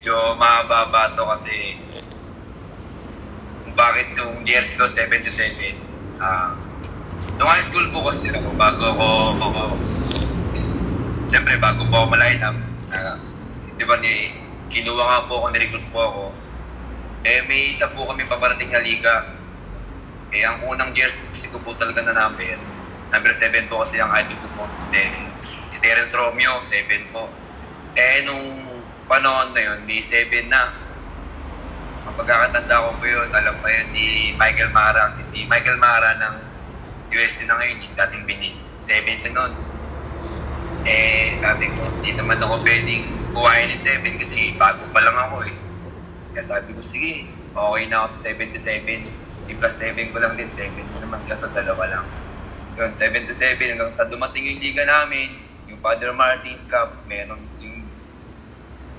medyo mababa to kasi kung bakit yung jersey ko 77. Nung high school po kasi ako, siyempre bago po ako ma-line up, di ba kinuha nga po ako, nirecruit po ako. May isa po kami paparating na liga. Ang unang jersey ko po talaga na number 7 po kasi ang idol ko po. Then, si Terence Romeo, 7 po. Nung panahon na yun, may 7 na. Ang pagkakatanda ko po yun, alam pa yun ni Michael Mara. Si Michael Mara ng USC na ngayon, yung dating Benin. 7 siya nun. Sabi ko, hindi naman ako pwedeng kuhain ng 7 kasi bago pa lang ako eh. Kaya sabi ko, sige, okay na ako sa 77. Yung plus 7 ko lang din, 7 naman kasi dalawa lang. Yun, 77 hanggang sa dumating yung liga namin, yung Father Martins Cup, meron yung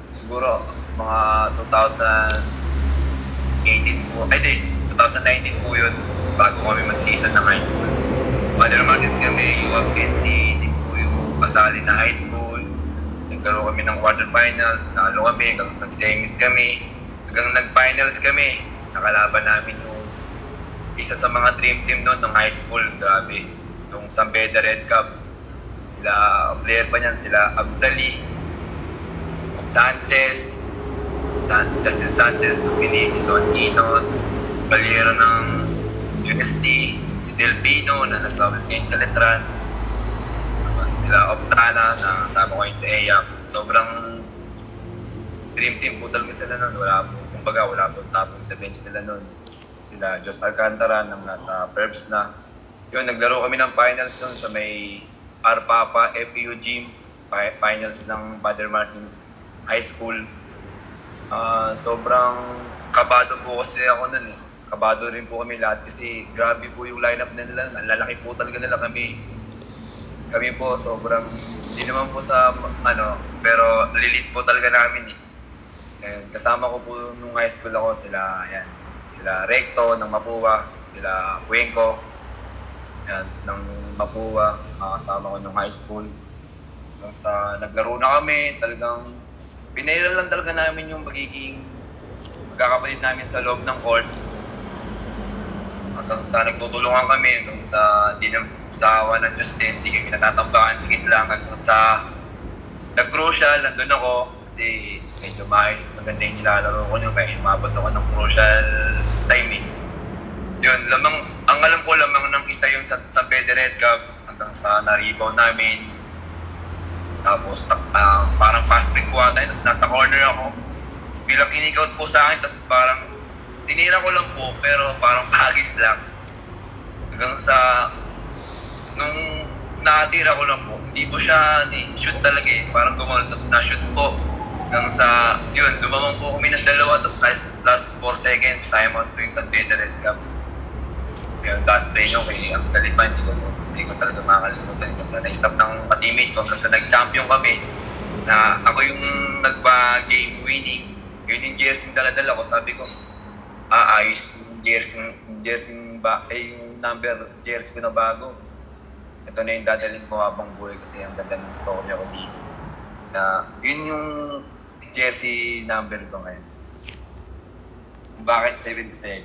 siguro mga 2018 po, 2019 po yun, bago kami mag-season ng high school. Father Martins kami, UAPNC, hindi po yung pasali na high school. Nagkaroon kami ng quarterfinals, nalo kami, hanggang nag-semis kami, hanggang nag-finals kami. Nakalaban namin yung isa sa mga dream team noon ng high school, grabe. Yung San Beda Red Cubs. Sila, player pa niyan, sila Absali, Justin Sanchez, Pinit, si Don Inon, Balero ng UST, si Delpino na nag-double game sa Letran. Sila Optana na kasama ko yun sa EYAP. Sobrang dream team po talaga sila noon. Wala po tapong sa bench nila noon. Sila Jos Alcantara nang nasa Perbs na. Yun, naglaro kami ng finals doon sa may Arpapa FPU Gym. Finals ng Father Martins High School. Sobrang kabado po kasi ako nun eh. Kabado rin po kami lahat kasi grabe po yung lineup na nila. Lalaki po talaga nila kami. Kami po sobrang, hindi naman po sa pero lilit po talaga namin eh. And kasama ko po nung high school ako sila Recto ng Mapua, sila Cuenco ng Mapua, kasama ko nung high school. Hanggang sa naglaro na kami, talagang pinairal lang talaga namin yung magiging magkakapatid namin sa loob ng court. Hanggang sa nagtutulungan kami, hanggang sa awa ng Diyos din, hindi kami natatambakan, tigit lang hanggang sa nag-crucial, nandun ako kasi medyo maayos, maganda yung nilalaro ko nyo kaya umabot ako ng crucial time eh. Yun, ang alam ko lamang ng isa yung sa Beda Red Cubs hanggang sa na-rebound namin. Tapos parang fast break po ata, tapos nasa corner ako. Tapos bilang kinik-out po sa akin, tapos parang tinira ko lang po pero parang pagis lang. Hanggang sa nung nakatira ko lang po, hindi po siya shoot talaga eh. Parang gumawa, tapos na-shoot po. Hanggang sa, yun, dumamang po kami ng dalawa, tapos last 4 seconds, time out po yung sa Beda Red Cubs. Yung last play nyo kay ang Salipan, hindi ko talaga makakalimutan. Kasi na-stop ng teammate ko, kasi nag-champion kami. Na ako yung nagpa-game winning. Yun yung jersey dala-dala ko, sabi ko, ayos yung yung number jersey ko na bago. Ito na yung dadalhin ko habang buhay kasi ang ganda ng story ako dito. Yun yung jersey number ko ngayon. Bakit 77?